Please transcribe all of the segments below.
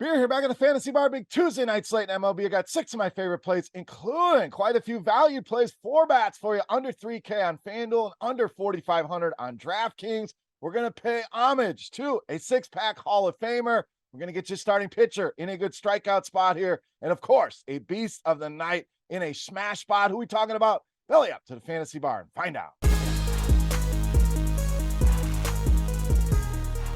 Beer here, back in the Fantasy Bar. Big Tuesday night slate in MLB. I got 6 of my favorite plays, including quite a few value plays, 4 bats for you, under 3K on FanDuel and under 4,500 on DraftKings. We're going to pay homage to a 6-pack Hall of Famer. We're going to get you starting pitcher in a good strikeout spot here. And of course, a beast of the night in a smash spot. Who are we talking about? Belly up to the Fantasy Bar and find out.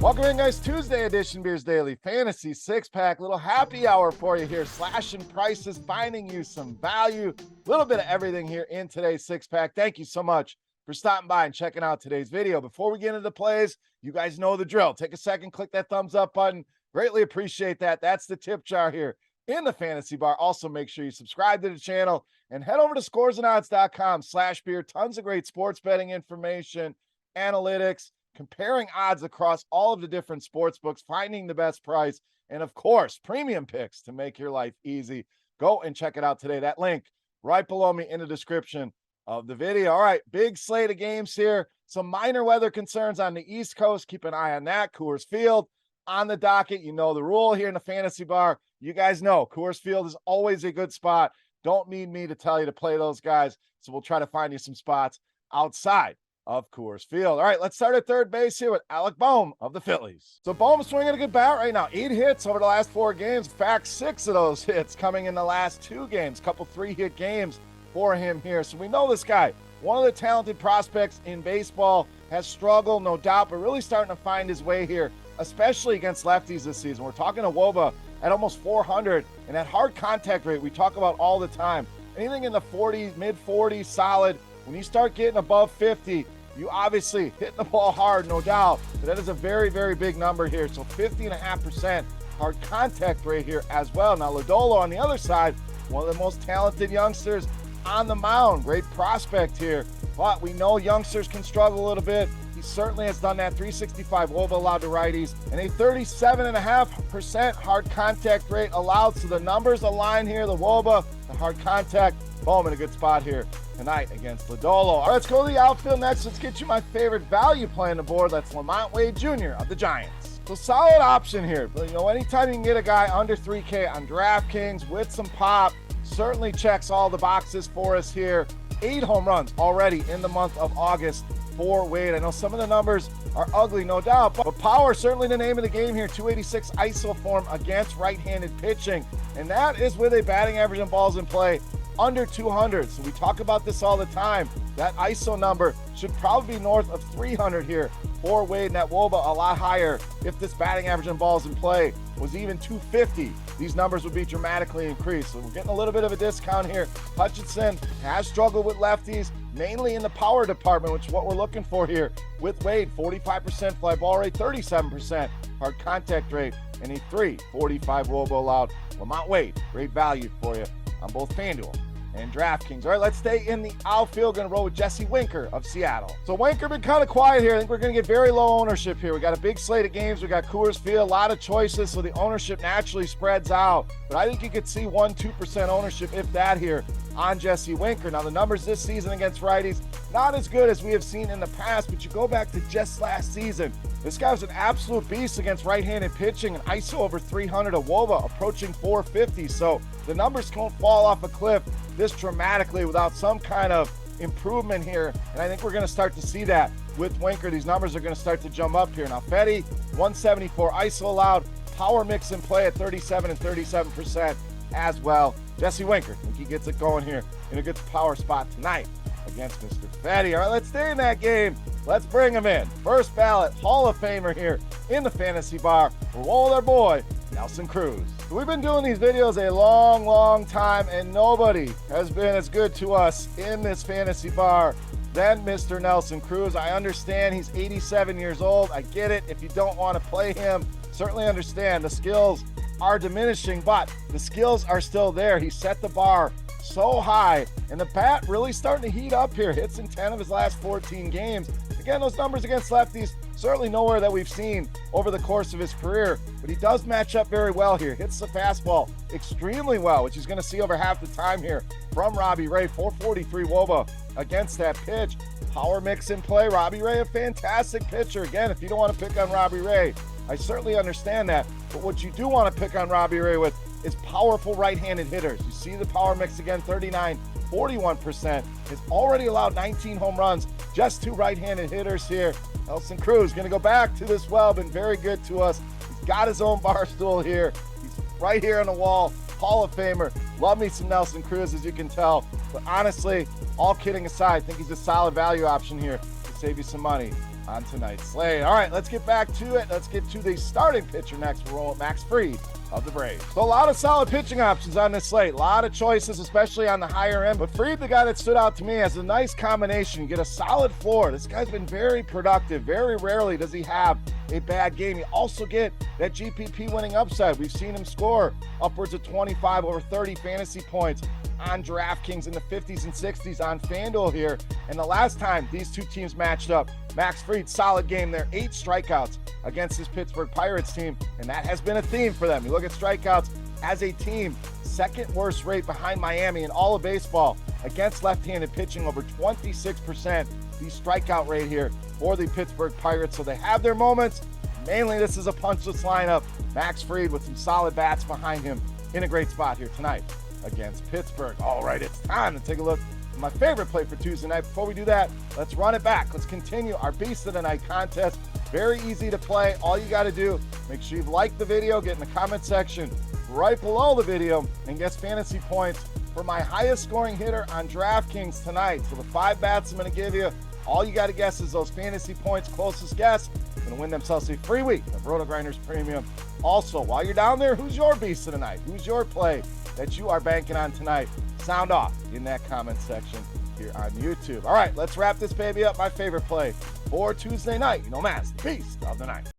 Welcome in, guys. Tuesday edition Beers Daily Fantasy 6-pack. Little happy hour for you here. Slashing prices, finding you some value. A little bit of everything here in today's 6-pack. Thank you so much for stopping by and checking out today's video. Before we get into the plays, you guys know the drill. Take a second, click that thumbs up button. Greatly appreciate that. That's the tip jar here in the Fantasy Bar. Also, make sure you subscribe to the channel and head over to scoresandodds.com/beer. Tons of great sports betting information, analytics, comparing odds across all of the different sports books, finding the best price, and of course, premium picks to make your life easy. Go and check it out today. That link right below me in the description of the video. All right, big slate of games here. Some minor weather concerns on the East Coast. Keep an eye on that. Coors Field on the docket. You know the rule here in the Fantasy Bar. You guys know Coors Field is always a good spot. Don't need me to tell you to play those guys. So we'll try to find you some spots outside of Coors Field. All right, let's start at third base here with ALEC of the Phillies. So Bohm's swinging a good bat right now. 8 hits over the last 4 games. In fact, 6 of those hits coming in the last 2 games. Couple 3-hit games for him here. So we know this guy, one of the talented prospects in baseball, has struggled, no doubt, but really starting to find his way here, especially against lefties this season. We're talking to WOBA at almost 400, and that hard contact rate we talk about all the time. Anything in the 40s, mid-40s, solid. When you start getting above 50, you obviously hit the ball hard, no doubt, but that is a very, very big number here. So 50.5% hard contact rate here as well. Now, Lodolo on the other side, one of the most talented youngsters on the mound. Great prospect here, but we know youngsters can struggle a little bit. He certainly has done that. 365 WOBA allowed to righties and a 37.5% hard contact rate allowed. So the numbers align here. The WOBA, the hard contact, boom, in a good spot here tonight against Lodolo. All right, let's go to the outfield next. Let's get you my favorite value play on the board. That's LaMonte Jr. of the Giants. So solid option here. But, you know, anytime you can get a guy under 3K on DraftKings with some pop, certainly checks all the boxes for us here. 8 home runs already in the month of August for Wade. I know some of the numbers are ugly, no doubt, but power certainly the name of the game here. 286 ISO form against right-handed pitching, and that is with a batting average and balls in play under 200. So we talk about this all the time. That ISO number should probably be north of 300 here for Wade, and that WOBA a lot higher. If this batting average and balls in play was even 250, these numbers would be dramatically increased. So we're getting a little bit of a discount here. Hutchinson has struggled with lefties, mainly in the power department, which is what we're looking for here with Wade. 45% fly ball rate, 37% hard contact rate, and a 345 WOBA allowed. Lamont Wade, great value for you on both FanDuel and DraftKings. All right, let's stay in the outfield. Going to roll with Jesse Winker of Seattle. So Winker been kind of quiet here. I think we're going to get very low ownership here. We got a big slate of games. We got Coors Field, a lot of choices, so the ownership naturally spreads out. But I think you could see 1-2% ownership, if that, here on Jesse Winker. Now, the numbers this season against righties, not as good as we have seen in the past, but you go back to just last season, this guy was an absolute beast against right-handed pitching, and ISO over 300, a WOBA approaching 450. So the numbers don't fall off a cliff this dramatically without some kind of improvement here, and I think we're going to start to see that with Winker. These numbers are going to start to jump up here. Now, Fetty, 174 ISO allowed, power mix in play at 37 and 37% as well. Jesse Winker, I think he gets it going here in a good power spot tonight against Mr. Fetty. All right, let's stay in that game. Let's bring him in. First ballot Hall of Famer here in the Fantasy Bar. We're rolling with our boy, Nelson Cruz. We've been doing these videos a long time, and nobody has been as good to us in this Fantasy Bar than Mr. Nelson Cruz. I understand he's 87 years old. I get it. If you don't want to play him, certainly understand the skills are diminishing, but the skills are still there. He set the bar so high, and the bat really starting to heat up here. Hits in 10 of his last 14 games. Again, those numbers against lefties, certainly nowhere that we've seen over the course of his career, but he does match up very well here. Hits the fastball extremely well, which he's going to see over half the time here from Robbie Ray. 443 WOBA against that pitch. Power mix in play. Robbie Ray, a fantastic pitcher. Again, if you don't want to pick on Robbie Ray, I certainly understand that. But what you do want to pick on Robbie Ray with is powerful right-handed hitters. You see the power mix again, 39, 41%. Has already allowed 19 home runs, just 2 right-handed hitters here. Nelson Cruz going to go back to this well, been very good to us. He's got his own bar stool here. He's right here on the wall, Hall of Famer. Love me some Nelson Cruz, as you can tell. But honestly, all kidding aside, I think he's a solid value option here to save you some money on tonight's slate. All right, let's get back to it. Let's get to the starting pitcher next. We're rolling with Max Fried of the Braves. So a lot of solid pitching options on this slate. A lot of choices, especially on the higher end. But Fried, the guy that stood out to me as a nice combination. You get a solid floor. This guy's been very productive. Very rarely does he have a bad game. You also get that GPP winning upside. We've seen him score upwards of 25 over 30 fantasy points on DraftKings in the 50s and 60s on FanDuel here. And the last time these two teams matched up, Max Fried, solid game there, 8 strikeouts against this Pittsburgh Pirates team, and that has been a theme for them. You look at strikeouts as a team, second worst rate behind Miami in all of baseball against left-handed pitching, over 26%. The strikeout rate here for the Pittsburgh Pirates, so they have their moments. Mainly this is a punchless lineup. Max Fried with some solid bats behind him in a great spot here tonight against Pittsburgh. All right, it's time to take a look at my favorite play for Tuesday night. Before we do that, let's run it back. Let's continue our Beast of the Night contest. Very easy to play. All you got to do, make sure you've liked the video, get in the comment section right below the video, and guess fantasy points for my highest scoring hitter on DraftKings tonight. So the 5 bats I'm going to give you, all you got to guess is those fantasy points. Closest guess going to win themselves a free week of RotoGrinders Premium. Also, while you're down there, who's your Beast of the Night? Who's your play that you are banking on tonight? Sound off in that comment section here on YouTube. All right, let's wrap this baby up. My favorite play for Tuesday night. You know, Matt's the Beast of the Night.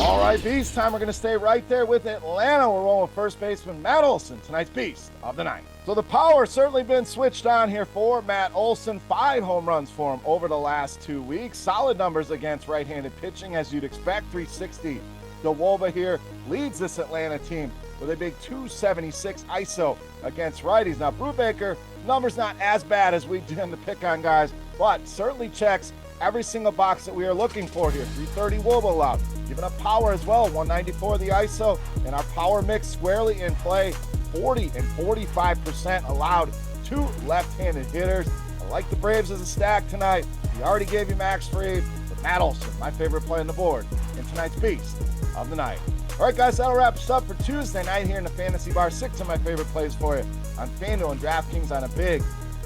All right, Beast time. We're going to stay right there with Atlanta. We're rolling with first baseman Matt Olson, tonight's Beast of the Night. So the power has certainly been switched on here for Matt Olson. 5 home runs for him over the last 2 weeks. Solid numbers against right-handed pitching, as you'd expect. 360. DeWolba here leads this Atlanta team with a big 276 ISO against righties. Now, Brubaker, numbers not as bad as we tend to pick on guys, but certainly checks every single box that we are looking for here. 330 WOBA allowed, giving up power as well, 194 the ISO, and our power mix squarely in play, 40 and 45% allowed to left-handed hitters. I like the Braves as a stack tonight. We already gave you Max Fried, but Matt Olson, my favorite play on the board, and tonight's Beast of the Night. All right, guys, that'll wrap us up for Tuesday night here in the Fantasy Bar. 6 of my favorite plays for you on FanDuel and DraftKings on a big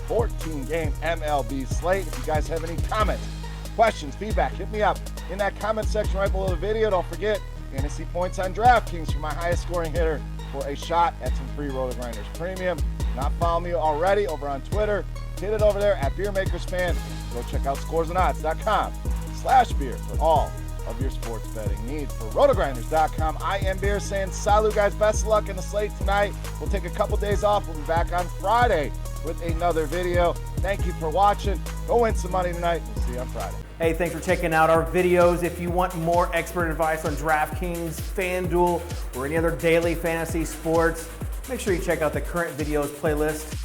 14-game MLB slate. If you guys have any comments, questions, feedback, hit me up in that comment section right below the video. Don't forget, fantasy points on DraftKings for my highest scoring hitter for a shot at some free RotoGrinders Premium. If you're not following me already over on Twitter, hit it over there at Beermakersfan. Go check out scoresandodds.com/beer for all of your sports betting needs. For RotoGrinders.com, I am Beer saying salut, guys. Best of luck in the slate tonight. We'll take a couple days off. We'll be back on Friday with another video. Thank you for watching. Go win some money tonight. We'll see you on Friday. Hey, thanks for checking out our videos. If you want more expert advice on DraftKings, FanDuel, or any other daily fantasy sports, make sure you check out the current videos playlist